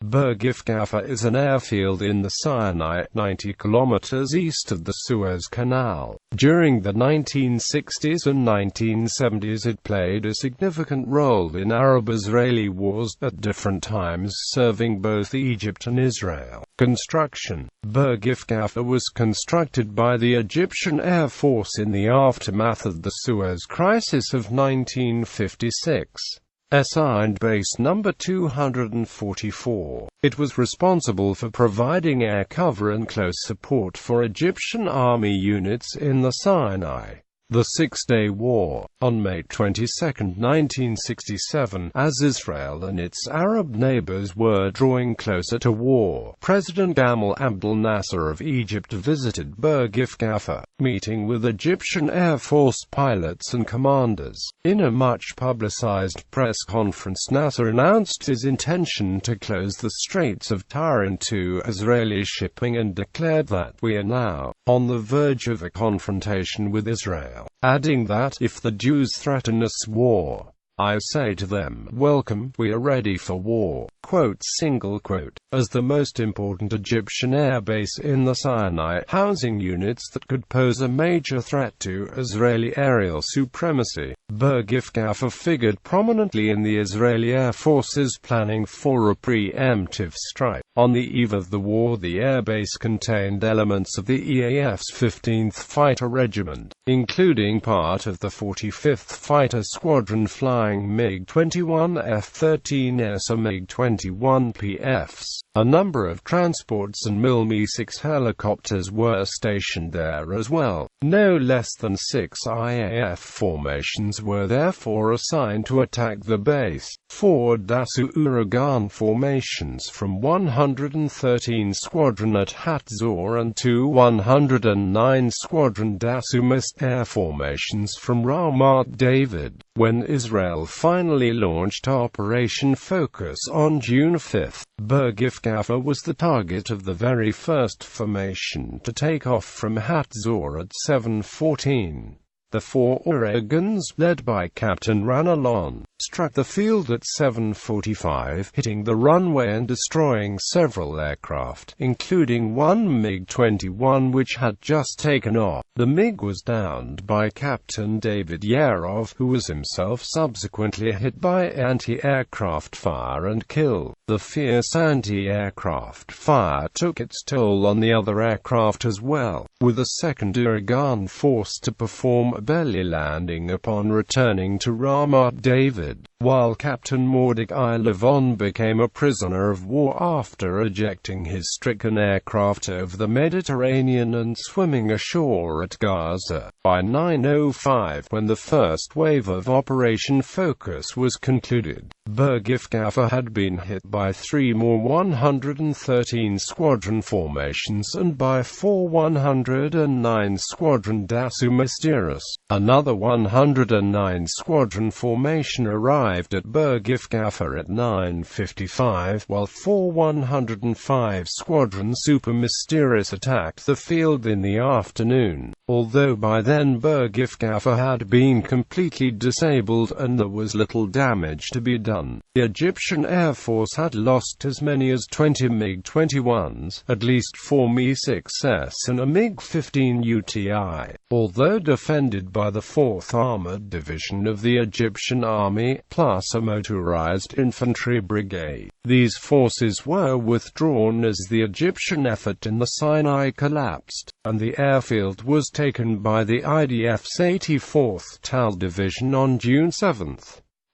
Bir Gifgafa is an airfield in the Sinai, 90 kilometers east of the Suez Canal. During the 1960s and 1970s it played a significant role in Arab-Israeli wars, at different times serving both Egypt and Israel. Construction. Bir Gifgafa was constructed by the Egyptian Air Force in the aftermath of the Suez Crisis of 1956. Assigned Base Number 244. It was responsible for providing air cover and close support for Egyptian army units in the Sinai. The Six-Day War. On May 22, 1967, as Israel and its Arab neighbors were drawing closer to war, President Gamal Abdel Nasser of Egypt visited Bir Gifgafa, meeting with Egyptian Air Force pilots and commanders. In a much-publicized press conference, Nasser announced his intention to close the Straits of Tyre to Israeli shipping and declared that we are now on the verge of a confrontation with Israel, adding that, if the Jews threaten us war, I say to them, welcome, we are ready for war. Quote, as the most important Egyptian airbase in the Sinai, housing units that could pose a major threat to Israeli aerial supremacy, Bir Gifgafa figured prominently in the Israeli Air Force's planning for a preemptive strike. On the eve of the war, the airbase contained elements of the EAF's 15th Fighter Regiment, including part of the 45th Fighter Squadron flying MiG-21 F-13s and MiG-21 PFs. A number of transports and Mi-6 helicopters were stationed there as well. No less than 6 IAF formations were therefore assigned to attack the base. 4 Dassault Ouragan formations from 113 Squadron at Hatzor and 2 109 Squadron Dassault Mist air formations from Ramat David. When Israel finally launched Operation Focus on June 5, Bir Gifgafa was the target of the very first formation to take off from Hatzor at 7:14. The 4 Ouragans, led by Captain Ranalon, struck the field at 7:45, hitting the runway and destroying several aircraft, including one MiG-21 which had just taken off. The MiG was downed by Captain David Yarov, who was himself subsequently hit by anti-aircraft fire and killed. The fierce anti-aircraft fire took its toll on the other aircraft as well, with a second Ouragan forced to perform a belly landing upon returning to Ramat David, while Captain Mordecai Levon became a prisoner of war after ejecting his stricken aircraft over the Mediterranean and swimming ashore at Gaza. By 9:05, when the first wave of Operation Focus was concluded, Bir Gifgafa had been hit by 3 more 113 Squadron formations and by 4 109 Squadron Dassault Mysterious. Another 109 Squadron formation arrived at Bir Gifgafa at 9:55, while 4 105 Squadron Super Mysterious attacked the field in the afternoon. Although by then Bir Gifgafa had been completely disabled and there was little damage to be done, the Egyptian Air Force had lost as many as 20 MiG-21s, at least 4 Mi-6s and a MiG-15 UTI. Although defended by the 4th Armored Division of the Egyptian Army, plus a motorized infantry brigade, these forces were withdrawn as the Egyptian effort in the Sinai collapsed, and the airfield was taken by the IDF's 84th TAL Division on June 7.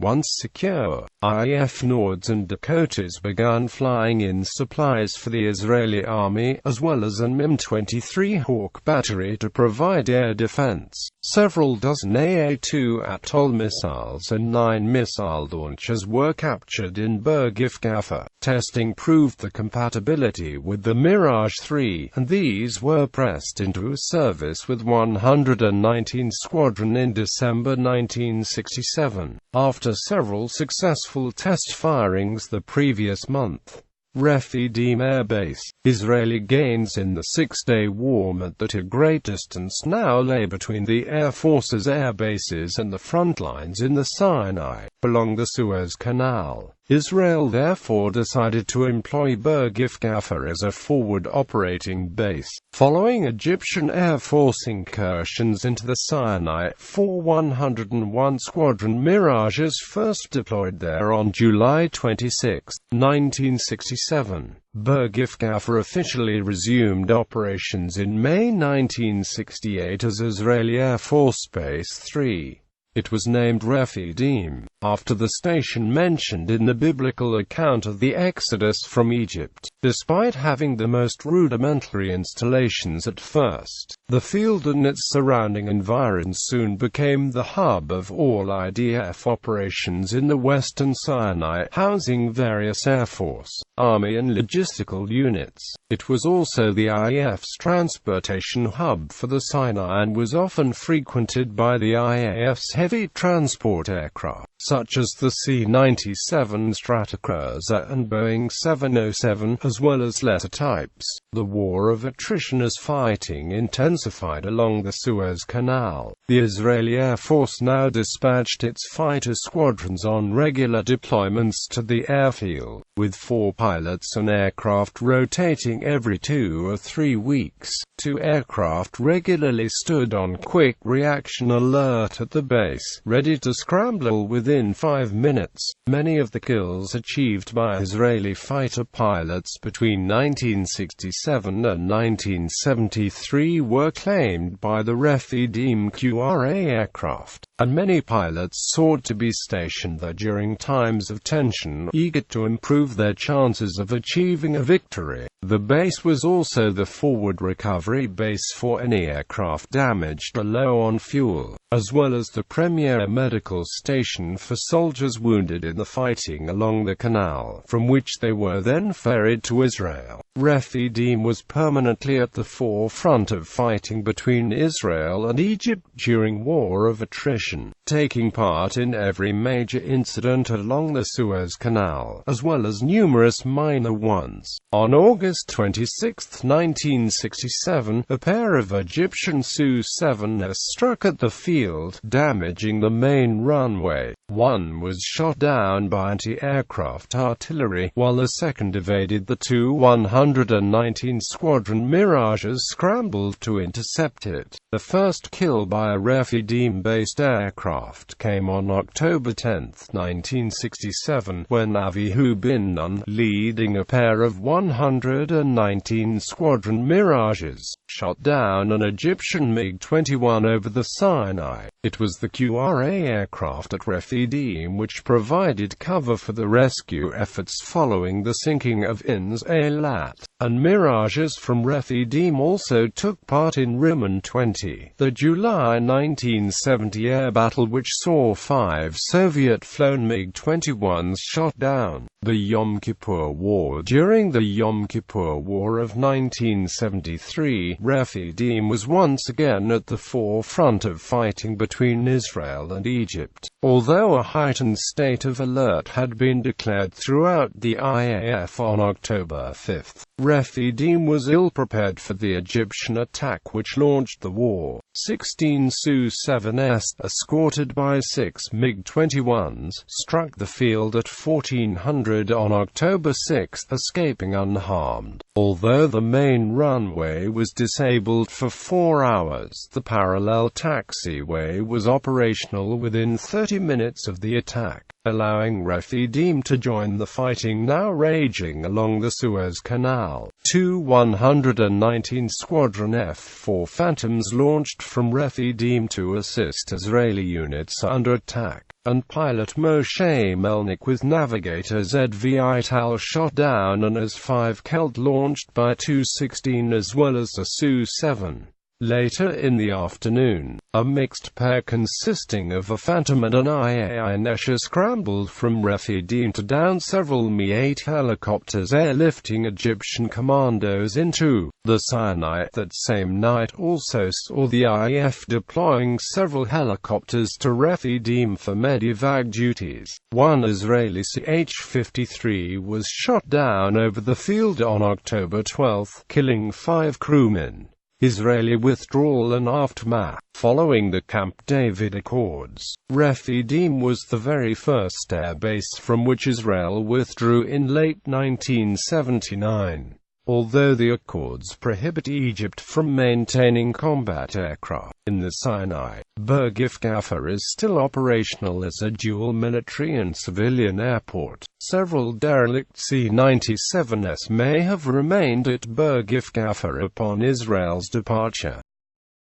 Once secure, IDF Nords and Dakotas began flying in supplies for the Israeli army, as well as an M23 Hawk battery to provide air defense. Several dozen AA-2 Atoll missiles and 9 missile launchers were captured in Bir Gifgafa. Testing proved the compatibility with the Mirage 3, and these were pressed into service with 119 Squadron in December 1967, after several successful test firings the previous month. Rephidim Air Base. Israeli gains in the Six-Day War meant that a great distance now lay between the Air Force's air bases and the front lines in the Sinai. along the Suez Canal. Israel therefore decided to employ Bir Gifgafa as a forward operating base. Following Egyptian Air Force incursions into the Sinai, 101 Squadron Mirages first deployed there on July 26, 1967. Bir Gifgafa officially resumed operations in May 1968 as Israeli Air Force Base 3. It was named Rephidim, after the station mentioned in the biblical account of the Exodus from Egypt. Despite having the most rudimentary installations at first, the field and its surrounding environs soon became the hub of all IDF operations in the western Sinai, housing various Air Force, Army and logistical units. It was also the IAF's transportation hub for the Sinai and was often frequented by the IAF's heavy transport aircraft, such as the C-97 Stratocruiser and Boeing 707, as well as lesser types. The War of Attrition as fighting intensified along the Suez Canal. The Israeli Air Force now dispatched its fighter squadrons on regular deployments to the airfield, with 4 pilots and aircraft rotating every 2 or 3 weeks. 2 aircraft regularly stood on quick reaction alert at the base, ready to scramble within 5 minutes. Many of the kills achieved by Israeli fighter pilots between 1967 and 1973 were claimed by the Rephidim QRA aircraft, and many pilots sought to be stationed there during times of tension, eager to improve their chances of achieving a victory. The base was also the forward recovery base for any aircraft damaged or low on fuel, as well as the premier medical station for soldiers wounded in the fighting along the canal, from which they were then ferried to Israel. Rephidim was permanently at the forefront of fighting between Israel and Egypt during War of Attrition, taking part in every major incident along the Suez Canal, as well as numerous minor ones. On August 26, 1967, a pair of Egyptian Su-7s struck at the field, damaging the main runway. One was shot down by anti-aircraft artillery, while the second evaded. The 2 119 Squadron Mirages scrambled to intercept it. The first kill by a Rephidim-based aircraft came on October 10, 1967, when Avihu bin Nun, leading a pair of 119 Squadron Mirages, shot down an Egyptian MiG-21 over the Sinai. It was the QRA aircraft at Rephidim which provided cover for the rescue efforts following the sinking of In's Eilat, and Mirages from Rephidim also took part in Rimmon 20, the July 1970 air battle which saw 5 Soviet-flown MiG-21s shot down. The Yom Kippur War. During the Yom Kippur War of 1973, Rephidim was once again at the forefront of fighting between Israel and Egypt. Although a heightened state of alert had been declared throughout the IAF on October 5, Rephidim was ill-prepared for the Egyptian attack which launched the war. 16 Su-7s, escorted by 6 MiG-21s, struck the field at 1400 on October 6, escaping unharmed. Although the main runway was disabled for 4 hours, the parallel taxiway was operational within 30 minutes of the attack, allowing Rephidim to join the fighting now raging along the Suez Canal. 2 119 Squadron F-4 Phantoms launched from Rephidim to assist Israeli units under attack, and pilot Moshe Melnick with navigator Zvi Ital shot down an AS-5 Kelt launched by 216 as well as a Su-7. Later in the afternoon, a mixed pair consisting of a Phantom and an IAI Nesher scrambled from Rephidim to down several Mi-8 helicopters airlifting Egyptian commandos into the Sinai. That same night also saw the IAF deploying several helicopters to Rephidim for medevac duties. One Israeli CH-53 was shot down over the field on October 12, killing 5 crewmen. Israeli withdrawal and aftermath. Following the Camp David Accords, Rephidim was the very first airbase from which Israel withdrew in late 1979. Although the Accords prohibit Egypt from maintaining combat aircraft in the Sinai, Bir Gifgafa is still operational as a dual military and civilian airport. Several derelict C-97s may have remained at Bir Gifgafa upon Israel's departure.